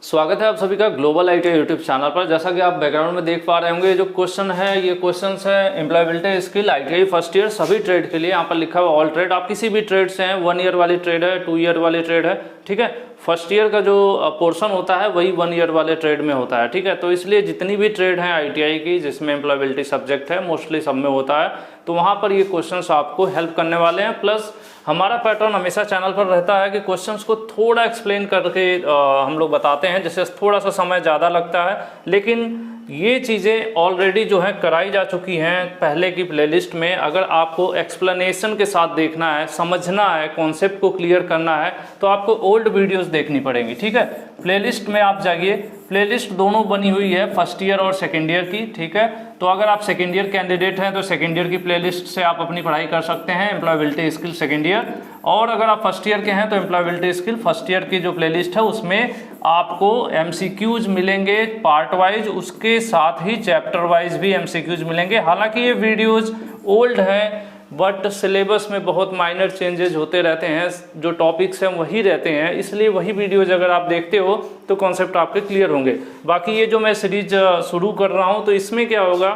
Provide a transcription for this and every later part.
स्वागत है आप सभी का ग्लोबल आईटी यूट्यूब चैनल पर। जैसा कि आप बैकग्राउंड में देख पा रहे होंगे, जो क्वेश्चन है ये क्वेश्चंस है employability skill ITI first year सभी ट्रेड के लिए। यहाँ पर लिखा हुआ ऑल ट्रेड, आप किसी भी ट्रेड से हैं, 1 ईयर वाली ट्रेड है, 2 ईयर वाली ट्रेड है, ठीक है। फर्स्ट ईयर का जो पोर्शन होता है वही 1 ईयर वाले ट्रेड में होता है, ठीक है। तो इसलिए जितनी भी ट्रेड है आईटीआई की जिसमें एम्प्लॉयबिलिटी सब्जेक्ट है मोस्टली सब में होता है, तो वहाँ पर ये क्वेश्चंस आपको हेल्प करने वाले हैं। प्लस हमारा पैटर्न हमेशा चैनल पर रहता है कि क्वेश्चंस को थोड़ा एक्सप्लेन करके हम लोग बताते हैं, जिससे थोड़ा सा समय ज़्यादा लगता है, लेकिन ये चीज़ें ऑलरेडी जो है कराई जा चुकी हैं पहले की प्लेलिस्ट में। अगर आपको एक्सप्लेनेशन के साथ देखना है, समझना है, कॉन्सेप्ट को क्लियर करना है, तो आपको ओल्ड वीडियोस देखनी पड़ेंगी, ठीक है। प्लेलिस्ट में आप जाइए, प्लेलिस्ट दोनों बनी हुई है फर्स्ट ईयर और सेकेंड ईयर की, ठीक है। तो अगर आप सेकेंड ईयर कैंडिडेट हैं तो सेकेंड ईयर की प्लेलिस्ट से आप अपनी पढ़ाई कर सकते हैं, एम्प्लॉयबिलिटी स्किल सेकेंड ईयर। और अगर आप फर्स्ट ईयर के हैं तो एम्प्लॉयबिलिटी स्किल फर्स्ट ईयर की जो प्लेलिस्ट है उसमें आपको एमसीक्यूज मिलेंगे पार्ट वाइज, उसके साथ ही चैप्टर वाइज भी एमसीक्यूज मिलेंगे। हालांकि ये वीडियोज ओल्ड हैं बट सिलेबस में बहुत माइनर चेंजेस होते रहते हैं, जो टॉपिक्स हैं वही रहते हैं, इसलिए वही वीडियोज अगर आप देखते हो तो कॉन्सेप्ट आपके क्लियर होंगे। बाकी ये जो मैं सीरीज शुरू कर रहा हूँ तो इसमें क्या होगा,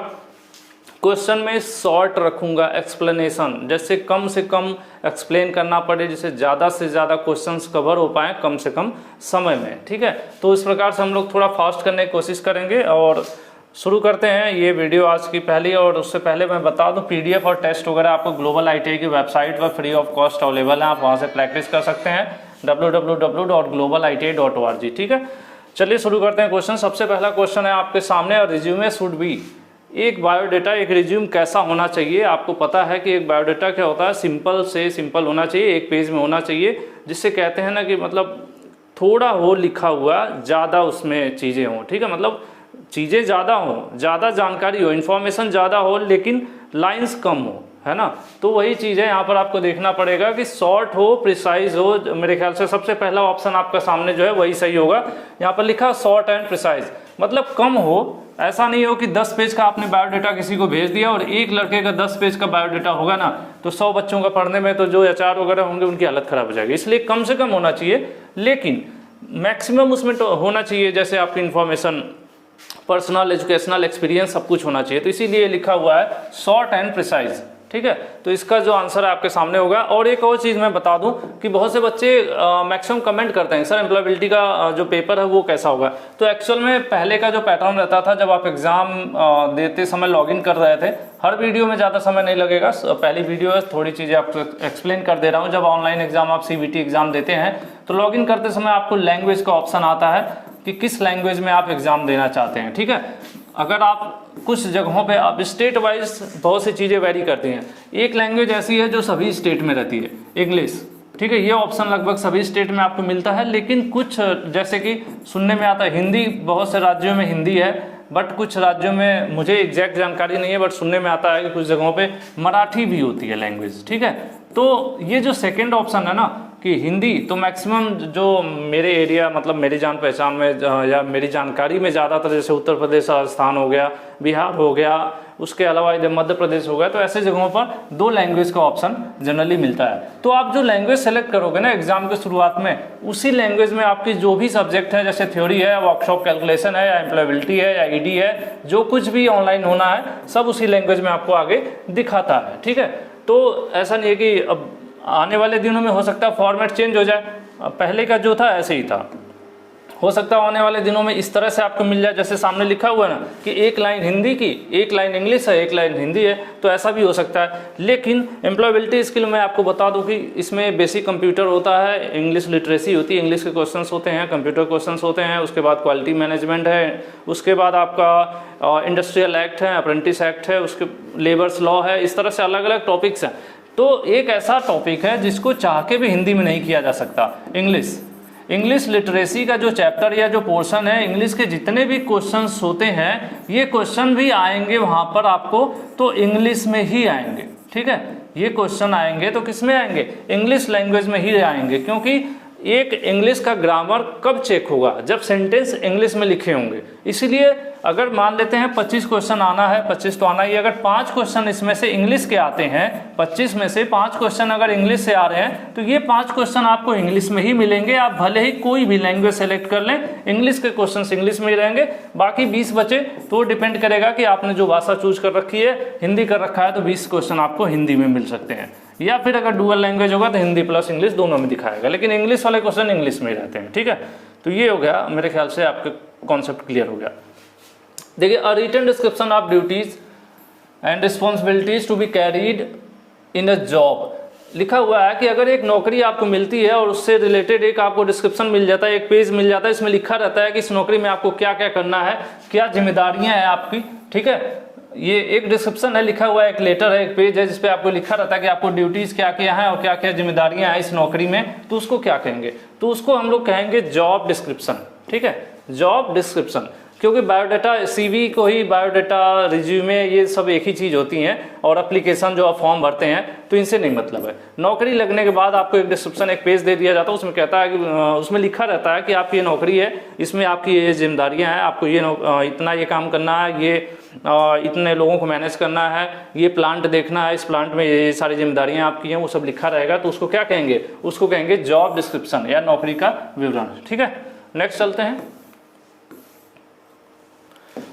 क्वेश्चन में शॉर्ट रखूंगा एक्सप्लेनेशन, जैसे कम से कम एक्सप्लेन करना पड़े, जिससे ज़्यादा से ज़्यादा क्वेश्चंस कवर हो पाए कम से कम समय में, ठीक है। तो इस प्रकार से हम लोग थोड़ा फास्ट करने की कोशिश करेंगे और शुरू करते हैं ये वीडियो आज की पहली। और उससे पहले मैं बता दूं पीडीएफ और टेस्ट वगैरह आपको ग्लोबल आईटीआई की वेबसाइट पर फ्री ऑफ कॉस्ट अवेलेबल है, आप वहां से प्रैक्टिस कर सकते हैं www.globaliti.org, ठीक है। चलिए शुरू करते हैं क्वेश्चन। सबसे पहला क्वेश्चन है आपके सामने, रिज्यूमे शुड बी, एक बायोडाटा, एक रिज्यूम कैसा होना चाहिए। आपको पता है कि एक बायोडाटा क्या होता है, सिंपल से सिंपल होना चाहिए, एक पेज में होना चाहिए, जिससे कहते हैं ना कि मतलब थोड़ा हो लिखा हुआ, ज़्यादा उसमें चीज़ें हों, ठीक है। मतलब चीज़ें ज़्यादा हो, ज़्यादा जानकारी हो, इन्फॉर्मेशन ज़्यादा हो, लेकिन लाइंस कम हो, है ना। तो वही चीज़ है यहाँ पर आपको देखना पड़ेगा कि शॉर्ट हो, प्रिसाइज हो। मेरे ख्याल से सबसे पहला ऑप्शन आपका सामने जो है वही सही होगा। यहाँ पर लिखा शॉर्ट एंड प्रिसाइज, मतलब कम हो। ऐसा नहीं हो कि 10 पेज का आपने बायोडाटा किसी को भेज दिया और एक लड़के का 10 पेज का बायोडाटा होगा ना, तो 100 बच्चों का पढ़ने में तो जो एचआर वगैरह होंगे उनकी हालत खराब हो जाएगी। इसलिए कम से कम होना चाहिए, लेकिन मैक्सिमम उसमें तो होना चाहिए, जैसे आपकी इन्फॉर्मेशन, पर्सनल, एजुकेशनल एक्सपीरियंस सब कुछ होना चाहिए। तो इसीलिए लिखा हुआ है शॉर्ट एंड प्रिसाइज, ठीक है। तो इसका जो आंसर है आपके सामने होगा। और एक और चीज़ मैं बता दूं कि बहुत से बच्चे मैक्सिमम कमेंट करते हैं, सर एम्प्लॉयबिलिटी का जो पेपर है वो कैसा होगा। तो एक्चुअल में पहले का जो पैटर्न रहता था, जब आप एग्ज़ाम देते समय लॉगिन कर रहे थे, हर वीडियो में ज़्यादा समय नहीं लगेगा, पहली वीडियो है, थोड़ी चीज़ें आपको एक्सप्लेन कर दे रहा हूँ। जब ऑनलाइन एग्जाम आप सीबीटी एग्जाम देते हैं तो लॉगिन करते समय आपको लैंग्वेज का ऑप्शन आता है कि किस लैंग्वेज में आप एग्जाम देना चाहते हैं, ठीक है। अगर आप कुछ जगहों पे आप स्टेट वाइज बहुत सी चीज़ें वेरी करती हैं। एक लैंग्वेज ऐसी है जो सभी स्टेट में रहती है, इंग्लिश, ठीक है। ये ऑप्शन लगभग सभी स्टेट में आपको मिलता है, लेकिन कुछ जैसे कि सुनने में आता है हिंदी, बहुत से राज्यों में हिंदी है, बट कुछ राज्यों में मुझे एग्जैक्ट जानकारी नहीं है, बट सुनने में आता है कि कुछ जगहों पे मराठी भी होती है लैंग्वेज, ठीक है। तो ये जो सेकंड ऑप्शन है ना कि हिंदी, तो मैक्सिमम जो मेरे एरिया, मतलब मेरी जान पहचान में या मेरी जानकारी में ज़्यादातर जैसे उत्तर प्रदेश, राजस्थान हो गया, बिहार हो गया, उसके अलावा इधर मध्य प्रदेश हो गया, तो ऐसे जगहों पर 2 लैंग्वेज का ऑप्शन जनरली मिलता है। तो आप जो लैंग्वेज सेलेक्ट करोगे ना एग्जाम के शुरुआत में, उसी लैंग्वेज में आपकी जो भी सब्जेक्ट है, जैसे थ्योरी है, वर्कशॉप कैलकुलेशन है, या एम्प्लॉयबिलिटी है, या ईडी है, जो कुछ भी ऑनलाइन होना है सब उसी लैंग्वेज में आपको आगे दिखाता है, ठीक है। तो ऐसा नहीं है कि अब आने वाले दिनों में हो सकता है फॉर्मेट चेंज हो जाए, पहले का जो था ऐसे ही था, हो सकता है आने वाले दिनों में इस तरह से आपको मिल जाए, जैसे सामने लिखा हुआ है ना कि एक लाइन हिंदी की, एक लाइन इंग्लिश है, एक लाइन हिंदी है, तो ऐसा भी हो सकता है। लेकिन एम्प्लॉयबिलिटी स्किल में आपको बता दूं कि इसमें बेसिक कंप्यूटर होता है, इंग्लिश लिटरेसी होती है, इंग्लिश के क्वेश्चंस होते हैं, कंप्यूटर क्वेश्चंस होते हैं, उसके बाद क्वालिटी मैनेजमेंट है, उसके बाद आपका इंडस्ट्रियल एक्ट है, अप्रेंटिस एक्ट है, उसके लेबर्स लॉ है, इस तरह से अलग अलग टॉपिक्स हैं। तो एक ऐसा टॉपिक है जिसको चाह के भी हिंदी में नहीं किया जा सकता, इंग्लिश लिटरेसी का जो चैप्टर या जो पोर्शन है, इंग्लिश के जितने भी क्वेश्चंस होते हैं, ये क्वेश्चन भी आएंगे वहाँ पर आपको तो इंग्लिश में ही आएंगे, ठीक है। ये क्वेश्चन आएंगे तो किस में आएंगे, इंग्लिश लैंग्वेज में ही आएंगे, क्योंकि एक इंग्लिश का ग्रामर कब चेक होगा? जब सेंटेंस इंग्लिश में लिखे होंगे। इसीलिए अगर मान लेते हैं 25 क्वेश्चन आना है, 25 तो आना ही, अगर 5 क्वेश्चन इसमें से इंग्लिश के आते हैं, 25 में से 5 क्वेश्चन अगर इंग्लिश से आ रहे हैं तो ये 5 क्वेश्चन आपको इंग्लिश में ही मिलेंगे। आप भले ही कोई भी लैंग्वेज सेलेक्ट कर लें, इंग्लिश के क्वेश्चन इंग्लिश में ही रहेंगे। बाकी 20 बचे तो डिपेंड करेगा कि आपने जो भाषा चूज कर रखी है, हिंदी कर रखा है तो 20 क्वेश्चन आपको हिंदी में मिल सकते हैं, या फिर अगर डुअल लैंग्वेज होगा तो हिंदी प्लस इंग्लिश दोनों में दिखाएगा, लेकिन इंग्लिश वाले क्वेश्चन इंग्लिश में ही रहते हैं। ठीक है, तो ये हो गया, मेरे ख्याल से आपका कॉन्सेप्ट क्लियर हो गया। देखिए, a written description of duties and responsibilities to be carried in a job. लिखा हुआ है कि अगर एक नौकरी आपको मिलती है और उससे रिलेटेड एक आपको डिस्क्रिप्शन मिल जाता है, एक पेज मिल जाता है, इसमें लिखा रहता है कि इस नौकरी में आपको क्या क्या करना है, क्या जिम्मेदारियां हैं आपकी। ठीक है, ये एक डिस्क्रिप्शन है, लिखा हुआ है, एक लेटर है, एक पेज है जिसपे आपको लिखा रहता है कि आपको ड्यूटीज क्या क्या हैं और क्या क्या जिम्मेदारियां हैं इस नौकरी में। तो उसको क्या कहेंगे? तो उसको हम लोग कहेंगे जॉब डिस्क्रिप्शन। ठीक है, जॉब डिस्क्रिप्शन, क्योंकि बायोडाटा, सीवी को ही बायोडाटा, रिज्यूमे, ये सब एक ही चीज़ होती हैं, और एप्लीकेशन जो आप फॉर्म भरते हैं तो इनसे नहीं मतलब है। नौकरी लगने के बाद आपको एक डिस्क्रिप्शन, एक पेज दे दिया जाता है, उसमें कहता है कि उसमें लिखा रहता है कि आपकी ये नौकरी है, इसमें आपकी ये जिम्मेदारियां हैं, आपको ये इतना ये काम करना है, ये इतने लोगों को मैनेज करना है, ये प्लांट देखना है, इस प्लांट में ये सारी जिम्मेदारियां आपकी हैं, वो सब लिखा रहेगा। तो उसको क्या कहेंगे? उसको कहेंगे जॉब डिस्क्रिप्शन या नौकरी का विवरण। ठीक है, नेक्स्ट चलते हैं।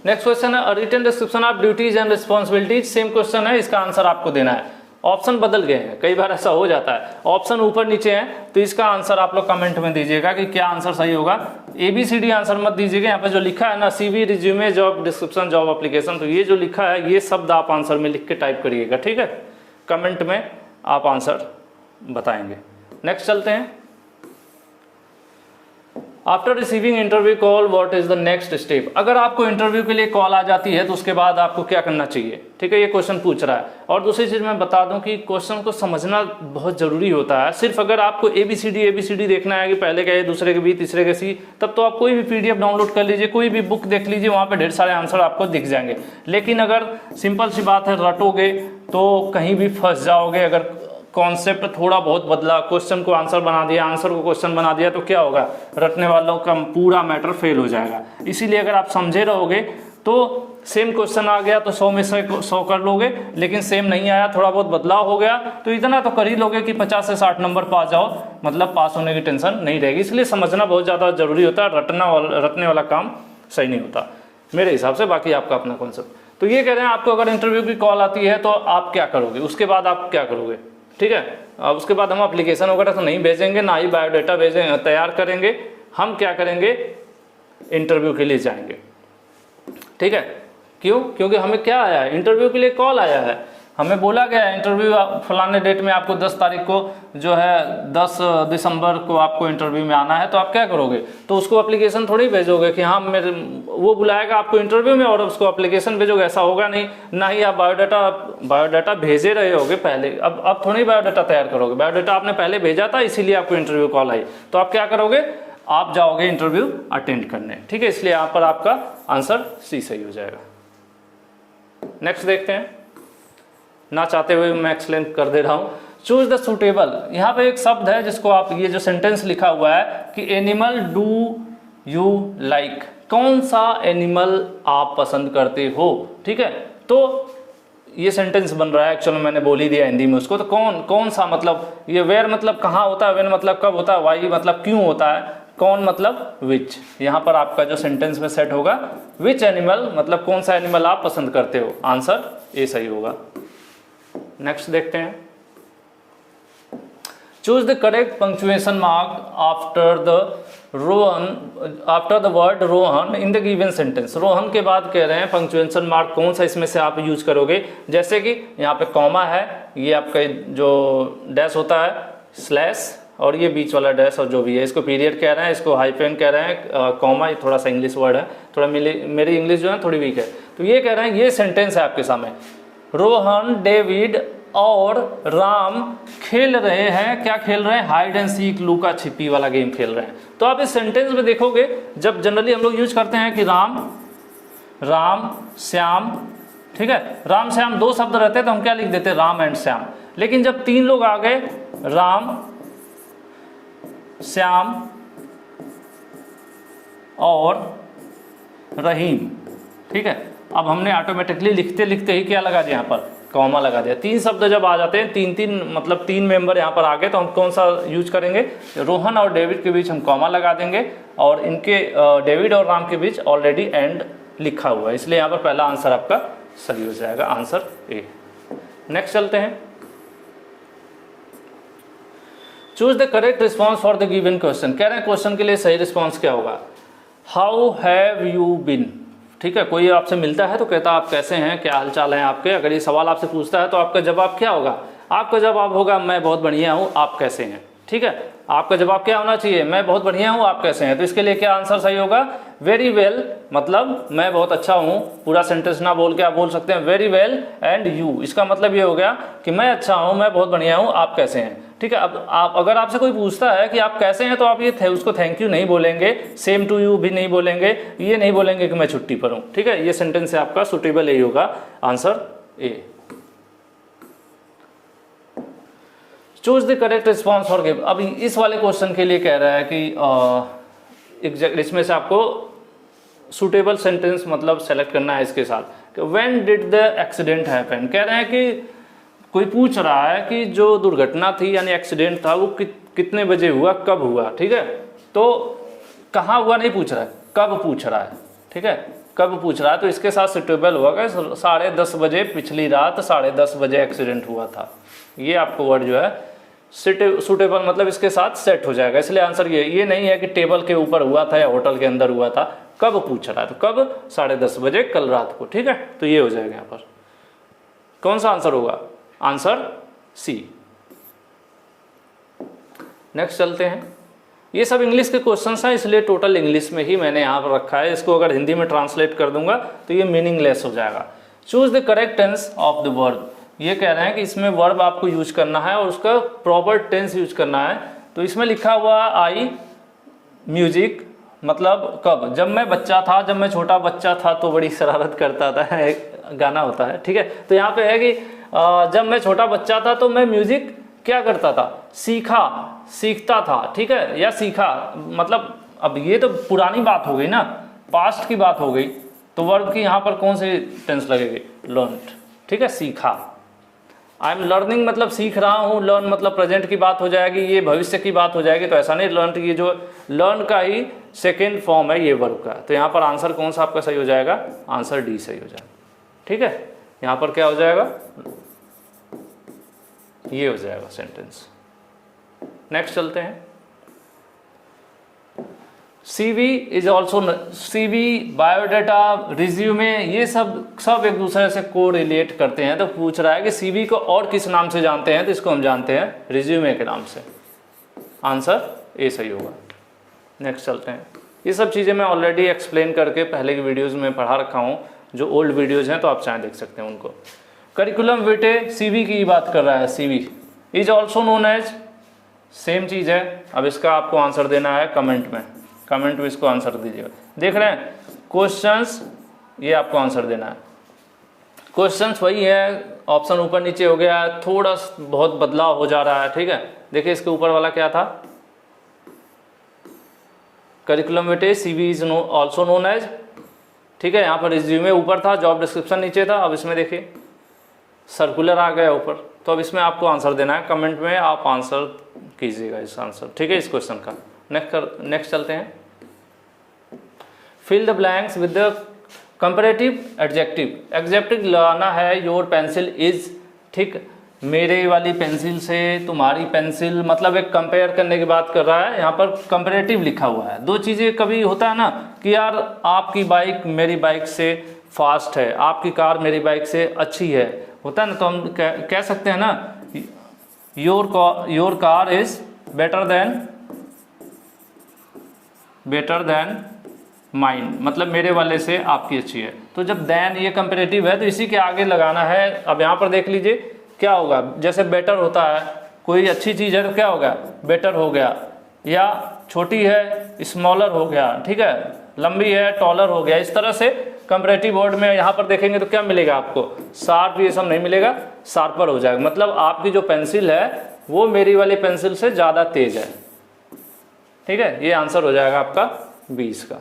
नेक्स्ट क्वेश्चन है written description of duties and responsibilities. Same question है, इसका आंसर आपको देना है। ऑप्शन बदल गए हैं, कई बार ऐसा हो जाता है, ऑप्शन ऊपर नीचे हैं, तो इसका आंसर आप लोग कमेंट में दीजिएगा कि क्या आंसर सही होगा। ABCD आंसर मत दीजिएगा, यहाँ पे जो लिखा है ना, CV, resume, job description, job application, तो ये जो लिखा है ये शब्द आप आंसर में लिख के टाइप करिएगा। ठीक है, कमेंट में आप आंसर बताएंगे। नेक्स्ट चलते हैं। After receiving interview call what is the next step. अगर आपको इंटरव्यू के लिए कॉल आ जाती है तो उसके बाद आपको क्या करना चाहिए? ठीक है, ये क्वेश्चन पूछ रहा है। और दूसरी चीज मैं बता दूं कि क्वेश्चन को समझना बहुत जरूरी होता है। सिर्फ अगर आपको ABCD देखना है कि पहले का ए, दूसरे के बी, तीसरे के सी, तब तो आप कोई भी PDF डाउनलोड कर लीजिए, कोई भी बुक देख लीजिए, वहां पे ढेर सारे आंसर आपको दिख जाएंगे। लेकिन अगर सिंपल सी बात है, रटोगे तो कहीं भी फंस जाओगे। अगर कॉन्सेप्ट थोड़ा बहुत बदला, क्वेश्चन को आंसर बना दिया, आंसर को क्वेश्चन बना दिया, तो क्या होगा? रटने वालों का पूरा मैटर फेल हो जाएगा। इसीलिए अगर आप समझे रहोगे तो सेम क्वेश्चन आ गया तो 100 में से 100 कर लोगे, लेकिन सेम नहीं आया, थोड़ा बहुत बदलाव हो गया तो इतना तो कर ही लोगे कि 50 से 60 नंबर पा जाओ, मतलब पास होने की टेंशन नहीं रहेगी। इसलिए समझना बहुत ज़्यादा जरूरी होता है, रटने वाला काम सही नहीं होता मेरे हिसाब से। बाकी आपका अपना कॉन्सेप्ट। तो ये कह रहे हैं आपको अगर इंटरव्यू की कॉल आती है तो आप क्या करोगे, उसके बाद आप क्या करोगे? ठीक है, अब उसके बाद हम एप्लीकेशन वगैरह तो नहीं भेजेंगे, ना ही बायोडाटा भेजेंगे, तैयार करेंगे। हम क्या करेंगे? इंटरव्यू के लिए जाएंगे। ठीक है, क्यों? क्योंकि हमें क्या आया है? इंटरव्यू के लिए कॉल आया है। हमें बोला गया है इंटरव्यू फलाने डेट में आपको 10 तारीख को जो है 10 दिसंबर को आपको इंटरव्यू में आना है। तो आप क्या करोगे? तो उसको एप्लीकेशन थोड़ी भेजोगे कि हाँ मेरे, वो बुलाएगा आपको इंटरव्यू में और उसको एप्लीकेशन भेजोगे, ऐसा होगा नहीं। ना ही आप बायोडाटा भेजे रहे होगे पहले, अब थोड़ी बायोडाटा तैयार करोगे। बायोडाटा आपने पहले भेजा था, इसीलिए आपको इंटरव्यू कॉल आई। तो आप क्या करोगे? आप जाओगे इंटरव्यू अटेंड करने। ठीक है, इसलिए यहाँ पर आपका आंसर C सही हो जाएगा। नेक्स्ट देखते हैं, ना चाहते हुए मैं एक्सप्लेन कर दे रहा हूं। Choose the suitable. यहाँ पे एक शब्द है जिसको आप, ये जो सेंटेंस लिखा हुआ है कि एनिमल डू यू लाइक, कौन सा एनिमल आप पसंद करते हो। ठीक है, तो ये सेंटेंस बन रहा है, एक्चुअली मैंने बोल ही दिया हिंदी में उसको। तो कौन सा मतलब, ये वेयर मतलब कहाँ होता है, वेन मतलब कब होता है, वाई मतलब क्यों होता है, कौन मतलब विच। यहाँ पर आपका जो सेंटेंस में सेट होगा विच एनिमल मतलब कौन सा एनिमल आप पसंद करते हो, आंसर ए सही होगा। नेक्स्ट देखते हैं। Choose the correct punctuation mark after the word Rohan in the given sentence. Rohan के बाद कह रहे हैं पंक्चुएशन मार्क कौन सा इसमें से आप यूज करोगे। जैसे कि यहाँ पे कॉमा है, ये आपका जो डैश होता है स्लैश, और ये बीच वाला डैश और जो भी है, इसको पीरियड कह रहे हैं, इसको हाइफेन कह रहे हैं। कॉमा ये थोड़ा सा इंग्लिश वर्ड है, थोड़ा मेरी इंग्लिश जो है थोड़ी वीक है। तो ये कह रहे हैं, ये सेंटेंस है आपके सामने, रोहन, डेविड और राम खेल रहे हैं, क्या खेल रहे हैं, हाइड एंड सीक, लुका छिपी वाला गेम खेल रहे हैं। तो आप इस सेंटेंस में देखोगे, जब जनरली हम लोग यूज करते हैं कि राम श्याम, ठीक है, राम श्याम दो शब्द रहते हैं तो हम क्या लिख देते हैं, राम एंड श्याम। लेकिन जब तीन लोग आ गए, राम श्याम और रहीम। ठीक है, अब हमने ऑटोमेटिकली लिखते लिखते ही क्या लगा दिया, यहाँ पर कॉमा लगा दिया। तीन शब्द जब आ जाते हैं, तीन तीन मतलब तीन मेंबर यहाँ पर आ गए, तो हम कौन सा यूज करेंगे, रोहन और डेविड के बीच हम कॉमा लगा देंगे, और इनके डेविड और राम के बीच ऑलरेडी एंड लिखा हुआ है, इसलिए यहाँ पर पहला आंसर आपका सही हो जाएगा, आंसर ए। नेक्स्ट चलते हैं, choose the correct response for the given question. कह रहे हैं क्वेश्चन के लिए सही रिस्पॉन्स क्या होगा, हाउ हैव यू बिन। ठीक है, कोई आपसे मिलता है तो कहता है आप कैसे हैं, क्या हालचाल है आपके। अगर ये सवाल आपसे पूछता है तो आपका जवाब क्या होगा, आपका जवाब होगा मैं बहुत बढ़िया हूँ, आप कैसे हैं। ठीक है, आपका जवाब क्या होना चाहिए, मैं बहुत बढ़िया हूँ, आप कैसे हैं। तो इसके लिए क्या आंसर सही होगा, वेरी वेल, मतलब मैं बहुत अच्छा हूँ। पूरा सेंटेंस ना बोल के आप बोल सकते हैं वेरी वेल एंड यू। इसका मतलब ये हो गया कि मैं अच्छा हूँ, मैं बहुत बढ़िया हूँ, आप कैसे हैं। ठीक है, अब आप अगर आपसे कोई पूछता है कि आप कैसे हैं तो आप ये उसको थैंक यू नहीं बोलेंगे, सेम टू यू भी नहीं बोलेंगे, ये नहीं बोलेंगे कि मैं छुट्टी पर हूँ। ठीक है, ये सेंटेंस है आपका सुटेबल यही होगा, answer A. Choose the correct response और गिव। अब इस वाले क्वेश्चन के लिए कह रहा है कि इसमें से आपको सुटेबल सेंटेंस मतलब सेलेक्ट करना है इसके साथ। When did the accident happen, कह रहे हैं कि कोई पूछ रहा है कि जो दुर्घटना थी यानी एक्सीडेंट था वो कितने बजे हुआ, कब हुआ। ठीक है, तो कहाँ हुआ नहीं पूछ रहा है, कब पूछ रहा है। ठीक है, कब पूछ रहा है, तो इसके साथ सुटेबल होगा 10:30 बजे, पिछली रात 10:30 बजे एक्सीडेंट हुआ था। ये आपको वर्ड जो है सुटेबल मतलब इसके साथ सेट हो जाएगा, इसलिए आंसर ये नहीं है कि टेबल के ऊपर हुआ था या होटल के अंदर हुआ था, कब पूछ रहा है, तो कब 10:30 बजे कल रात को। ठीक है, तो ये हो जाएगा यहाँ पर, कौन सा आंसर होगा, आंसर सी। नेक्स्ट चलते हैं, ये सब इंग्लिश के क्वेश्चंस हैं इसलिए टोटल इंग्लिश में ही मैंने यहाँ पर रखा है, इसको अगर हिंदी में ट्रांसलेट कर दूंगा तो ये मीनिंगलेस हो जाएगा। Choose the correct tense of the verb, ये कह रहे हैं कि इसमें वर्ब आपको यूज करना है और उसका प्रॉपर टेंस यूज करना है। तो इसमें लिखा हुआ आई म्यूजिक, मतलब कब, जब मैं बच्चा था, जब मैं छोटा बच्चा था तो बड़ी शरारत करता था, एक गाना होता है। ठीक है, तो यहाँ पे है कि जब मैं छोटा बच्चा था तो मैं म्यूजिक क्या करता था, सीखता था। ठीक है, या सीखा, मतलब अब ये तो पुरानी बात हो गई ना, पास्ट की बात हो गई, तो वर्ब की यहाँ पर कौन सी टेंस लगेगी, लर्नड। ठीक है, सीखा, आई एम लर्निंग मतलब सीख रहा हूँ, लर्न मतलब प्रेजेंट की बात हो जाएगी, ये भविष्य की बात हो जाएगी, तो ऐसा नहीं, लर्न ये जो लर्न का ही सेकेंड फॉर्म है ये वर्ब का। तो यहाँ पर आंसर कौन सा आपका सही हो जाएगा, आंसर डी सही हो जाएगा। ठीक है, यहाँ पर क्या हो जाएगा, ये हो जाएगा सेंटेंस। नेक्स्ट चलते हैं, CV is also, CV, biodata, resume, ये सब एक दूसरे से को रिलेट करते हैं। तो पूछ रहा है कि CV को और किस नाम से जानते हैं, तो इसको हम जानते हैं रिज्यूमे के नाम से, आंसर ए सही होगा। नेक्स्ट चलते हैं, ये सब चीज़ें मैं ऑलरेडी एक्सप्लेन करके पहले की वीडियोज़ में पढ़ा रखा हूँ, जो ओल्ड वीडियोज़ हैं तो आप चाहे देख सकते हैं उनको। करिकुलम विटे, CV की बात कर रहा है, CV is also known as, same चीज़ है। अब इसका आपको आंसर देना है कमेंट में इसको आंसर दीजिएगा। देख रहे हैं क्वेश्चंस, ये आपको आंसर देना है। क्वेश्चंस वही है, ऑप्शन ऊपर नीचे हो गया है, थोड़ा बहुत बदलाव हो जा रहा है। ठीक है, देखिए इसके ऊपर वाला क्या था, curriculum vitae, CV is also known as. ठीक है, यहाँ पर रिज्यूमे ऊपर था, जॉब डिस्क्रिप्शन नीचे था, अब इसमें देखिए सर्कुलर आ गया ऊपर। तो अब इसमें आपको आंसर देना है, कमेंट में आप आंसर कीजिएगा इस आंसर। ठीक है, इस क्वेश्चन का। नेक्स्ट चलते हैं, fill the blanks with the comparative adjective. Adjective लाना है, योर पेंसिल इज, ठीक, मेरे वाली पेंसिल से तुम्हारी पेंसिल, मतलब एक कंपेयर करने की बात कर रहा है। यहाँ पर कंपैरेटिव लिखा हुआ है। दो चीज़ें कभी होता है ना कि यार आपकी बाइक मेरी बाइक से फास्ट है, आपकी कार मेरी बाइक से अच्छी है, होता है ना, तो हम कह सकते हैं ना your car is better than mine, मतलब मेरे वाले से आपकी अच्छी है। तो जब देन ये कंपैरेटिव है तो इसी के आगे लगाना है। अब यहाँ पर देख लीजिए क्या होगा, जैसे बेटर होता है, कोई अच्छी चीज़ है तो क्या होगा, बेटर हो गया, या छोटी है स्मॉलर हो गया, ठीक है, लंबी है टॉलर हो गया। इस तरह से कंपैरेटिव वर्ड में यहाँ पर देखेंगे तो क्या मिलेगा आपको, शार्प, ये सब नहीं मिलेगा, शार्पर हो जाएगा। मतलब आपकी जो पेंसिल है वो मेरी वाली पेंसिल से ज़्यादा तेज है। ठीक है, ये आंसर हो जाएगा आपका 20 का।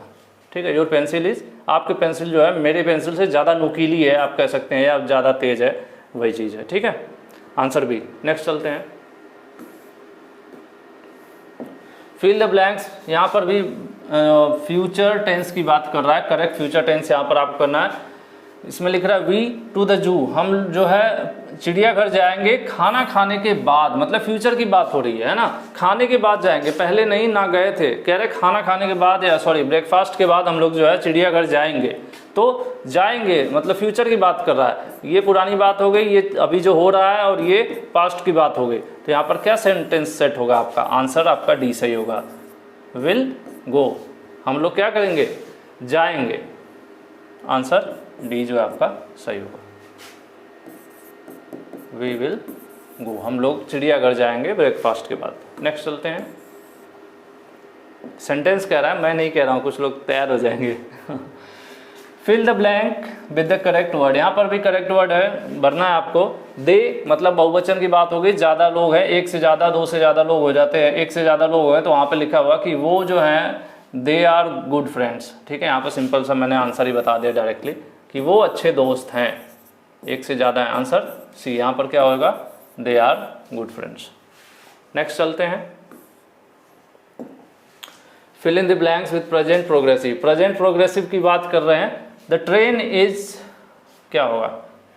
ठीक है, योर पेंसिल इज, आपकी पेंसिल जो है मेरे पेंसिल से ज़्यादा नुकीली है आप कह सकते हैं, या ज़्यादा तेज है, वही चीज़ है। ठीक है, आंसर बी। नेक्स्ट चलते हैं, फिल द ब्लैंक्स। यहाँ पर भी फ्यूचर टेंस की बात कर रहा है, करेक्ट फ्यूचर टेंस यहाँ पर आपको करना है। इसमें लिख रहा है वी टू द जू, हम जो है चिड़ियाघर जाएंगे खाना खाने के बाद, मतलब फ्यूचर की बात हो रही है ना, खाने के बाद जाएंगे, पहले नहीं ना गए थे, कह रहे खाना खाने के बाद, या सॉरी ब्रेकफास्ट के बाद हम लोग जो है चिड़ियाघर जाएंगे। तो जाएंगे मतलब फ्यूचर की बात कर रहा है, ये पुरानी बात हो गई, ये अभी जो हो रहा है, और ये पास्ट की बात हो गई। तो यहाँ पर क्या सेंटेंस सेट होगा आपका, आंसर आपका डी सही होगा, विल गो, हम लोग क्या करेंगे, जाएंगे, आंसर डी जो है आपका सही होगा, वी विल गो, हम लोग चिड़ियाघर जाएंगे ब्रेकफास्ट के बाद। नेक्स्ट चलते हैं, सेंटेंस कह रहा है, मैं नहीं कह रहा हूँ, कुछ लोग तैयार हो जाएंगे। Fill the blank with the correct word, यहाँ पर भी करेक्ट वर्ड है, भरना है आपको। दे मतलब बहुवचन की बात हो गई, ज़्यादा लोग हैं, एक से ज़्यादा, दो से ज़्यादा लोग हो जाते हैं, एक से ज़्यादा लोग हैं, तो वहाँ पे लिखा हुआ कि वो जो हैं दे आर गुड फ्रेंड्स। ठीक है, यहाँ पर सिंपल सा मैंने आंसर ही बता दिया डायरेक्टली कि वो अच्छे दोस्त हैं, एक से ज़्यादा है, आंसर सी। यहाँ पर क्या होगा, they are good friends. Next चलते हैं, fill in the blanks with present progressive. Present progressive की बात कर रहे हैं, द ट्रेन इज क्या होगा,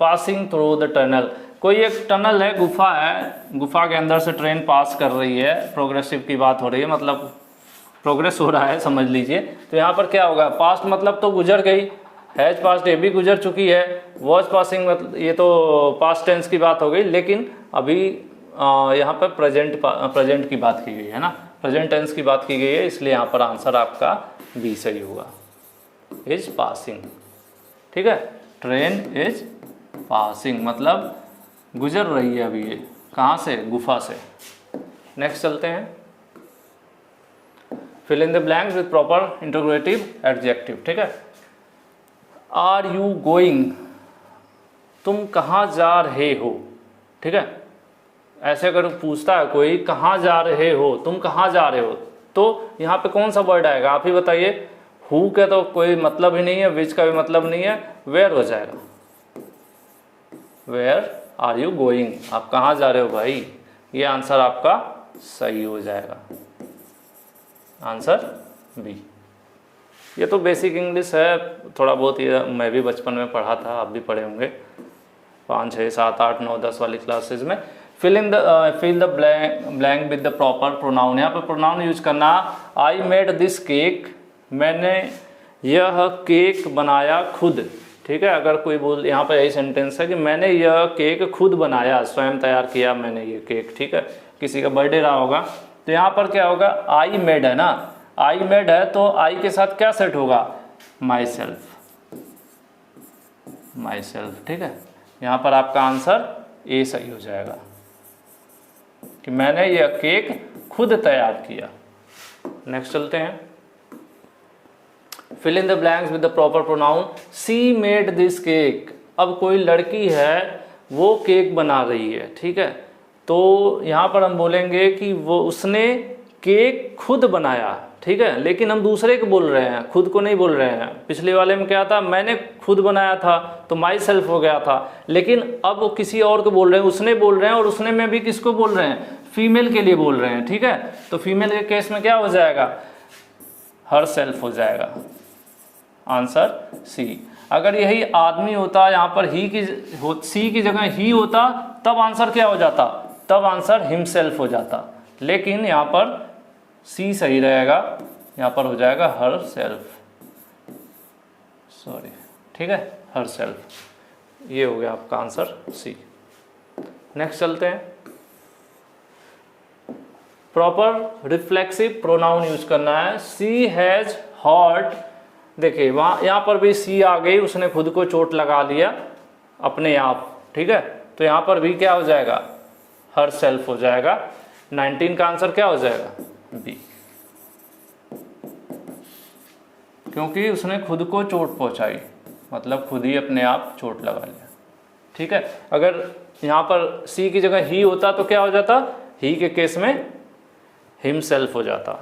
पासिंग थ्रू द टनल, कोई एक टनल है, गुफा है, गुफा के अंदर से ट्रेन पास कर रही है, प्रोग्रेसिव की बात हो रही है, मतलब प्रोग्रेस हो रहा है समझ लीजिए। तो यहाँ पर क्या होगा, पास्ट मतलब तो गुजर गई, हैज पास्ट ये भी गुजर चुकी है, वॉज पासिंग मतलब ये तो पास्ट टेंस की बात हो गई, लेकिन अभी यहाँ पर प्रेजेंट की बात की गई है ना, प्रेजेंट टेंस की बात की गई है, इसलिए यहाँ पर आंसर आपका बी सही होगा, इज पासिंग। ठीक है, ट्रेन इज पासिंग मतलब गुजर रही है अभी, ये कहाँ से, गुफा से। नेक्स्ट चलते हैं, fill in the blanks with proper interrogative adjective. ठीक है, आर यू गोइंग, तुम कहाँ जा रहे हो। ठीक है, ऐसे अगर पूछता है कोई कहाँ जा रहे हो, तुम कहाँ जा रहे हो, तो यहाँ पे कौन सा वर्ड आएगा आप ही बताइए। हु का तो कोई मतलब ही नहीं है, विच का भी मतलब नहीं है, वेयर हो जाएगा, वेयर आर यू गोइंग, आप कहाँ जा रहे हो भाई, ये आंसर आपका सही हो जाएगा, आंसर बी। ये तो बेसिक इंग्लिश है, थोड़ा बहुत ये मैं भी बचपन में पढ़ा था, आप भी पढ़े होंगे 5, 6, 7, 8, 9, 10 वाली क्लासेज में। Fill the blank with the proper pronoun, यहाँ पर प्रोनाउन यूज करना, आई मेड दिस केक, मैंने यह केक बनाया खुद। ठीक है, अगर कोई बोल, यहाँ पर यही सेंटेंस है कि मैंने यह केक खुद बनाया, स्वयं तैयार किया मैंने ये केक। ठीक है, किसी का बर्थडे रहा होगा, तो यहाँ पर क्या होगा, आई मेड है ना, आई मेड है, तो आई के साथ क्या सेट होगा, माई सेल्फ, माई सेल्फ। ठीक है, यहाँ पर आपका आंसर ए सही हो जाएगा कि मैंने यह केक खुद तैयार किया। नेक्स्ट चलते हैं, fill in the blanks with the proper pronoun, she made this cake, अब कोई लड़की है वो केक बना रही है। ठीक है, तो यहाँ पर हम बोलेंगे कि वो, उसने केक खुद बनाया। ठीक है, लेकिन हम दूसरे को बोल रहे हैं, खुद को नहीं बोल रहे हैं। पिछले वाले में क्या था, मैंने खुद बनाया था तो माई सेल्फ हो गया था, लेकिन अब वो किसी और को बोल रहे हैं, उसने बोल रहे हैं, और उसने में भी किसको बोल रहे हैं, फीमेल के लिए बोल रहे हैं। ठीक है, तो फीमेल के केस में क्या हो जाएगा, हर सेल्फ हो जाएगा, आंसर सी। अगर यही आदमी होता, यहाँ पर ही की सी की जगह ही होता, तब आंसर क्या हो जाता, तब आंसर हिमसेल्फ हो जाता, लेकिन यहाँ पर सी सही रहेगा, यहाँ पर हो जाएगा हर सेल्फ, सॉरी। ठीक है, हर सेल्फ, ये हो गया आपका आंसर सी। नेक्स्ट चलते हैं, प्रॉपर रिफ्लेक्सिव प्रोनाउन यूज करना है, सी हैज हर्ट। देखिए वहाँ, यहाँ पर भी सी आ गई, उसने खुद को चोट लगा लिया अपने आप। ठीक है, तो यहाँ पर भी क्या हो जाएगा, हर सेल्फ हो जाएगा। 19 का आंसर क्या हो जाएगा, बी, क्योंकि उसने खुद को चोट पहुंचाई, मतलब खुद ही अपने आप चोट लगा लिया। ठीक है, अगर यहाँ पर सी की जगह ही होता तो क्या हो जाता, ही के केस में हिमसेल्फ हो जाता।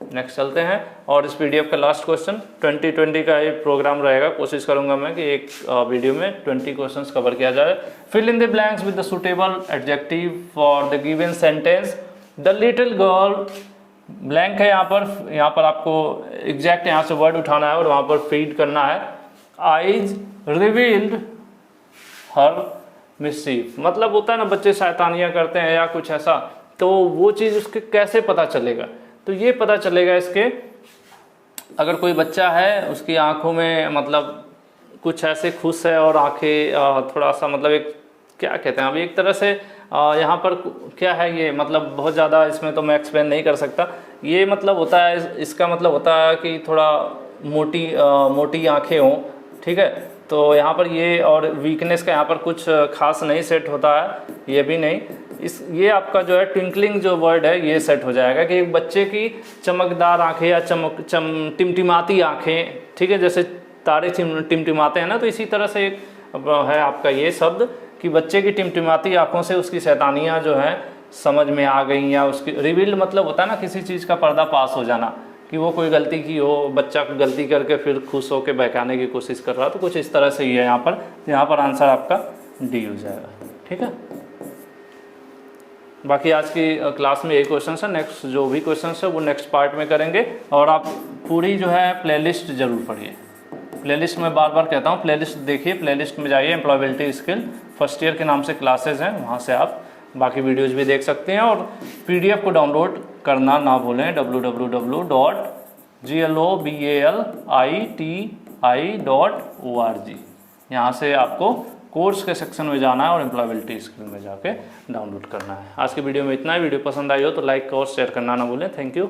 नेक्स्ट चलते हैं। और इस पीडीएफ का लास्ट क्वेश्चन 2020 का ये प्रोग्राम रहेगा, कोशिश करूंगा मैं कि एक वीडियो में 20 क्वेश्चंस कवर किया जाए। Fill in the blanks with the suitable adjective for the given sentence. The little girl, blank है यहाँ पर आपको एग्जैक्ट यहाँ से वर्ड उठाना है और वहाँ पर फीड करना है। आइज रिवील्ड हर मिस्चीफ, मतलब होता है ना बच्चे शैतानियाँ करते हैं या कुछ ऐसा, तो वो चीज़ उसके कैसे पता चलेगा? तो ये पता चलेगा इसके, अगर कोई बच्चा है उसकी आंखों में मतलब कुछ ऐसे खुश है और आंखें थोड़ा सा मतलब एक क्या कहते हैं अभी एक तरह से यहाँ पर क्या है ये, मतलब बहुत ज़्यादा इसमें तो मैं एक्सप्लेन नहीं कर सकता। ये मतलब होता है, इसका मतलब होता है कि थोड़ा मोटी आंखें हों, ठीक है। तो यहाँ पर ये और वीकनेस का यहाँ पर कुछ खास नहीं सेट होता है, ये भी नहीं। ये आपका जो है ट्विंकलिंग जो वर्ड है ये सेट हो जाएगा कि एक बच्चे की चमकदार आंखें या टिमटिमाती आंखें, ठीक है, जैसे तारे टिमटिमाते हैं ना, तो इसी तरह से एक है आपका ये शब्द कि बच्चे की टिमटिमाती आंखों से उसकी शैतानियाँ जो हैं समझ में आ गई, या उसकी रिवील्ड मतलब होता है ना किसी चीज़ का पर्दा पास हो जाना, कि वो कोई गलती की हो, बच्चा गलती करके फिर खुश होकर बहकाने की कोशिश कर रहा, तो कुछ इस तरह से ही है यहाँ पर आंसर आपका डी हो जाएगा, ठीक है। बाकी आज की क्लास में यही क्वेश्चन है, नेक्स्ट जो भी क्वेश्चन है वो नेक्स्ट पार्ट में करेंगे। और आप पूरी जो है प्लेलिस्ट जरूर पढ़िए। प्लेलिस्ट में बार बार कहता हूँ, प्लेलिस्ट देखिए, प्लेलिस्ट में जाइए, एम्प्लॉयबिलिटी स्किल फर्स्ट ईयर के नाम से क्लासेज हैं, वहाँ से आप बाकी वीडियोज़ भी देख सकते हैं। और PDF को डाउनलोड करना ना भूलें, www.globali.org, यहाँ से आपको कोर्स के सेक्शन में जाना है और एम्प्लॉयबिलिटी स्किल में जाके डाउनलोड करना है। आज की वीडियो में इतना ही। वीडियो पसंद आई हो तो लाइक और शेयर करना ना भूलें। Thank you.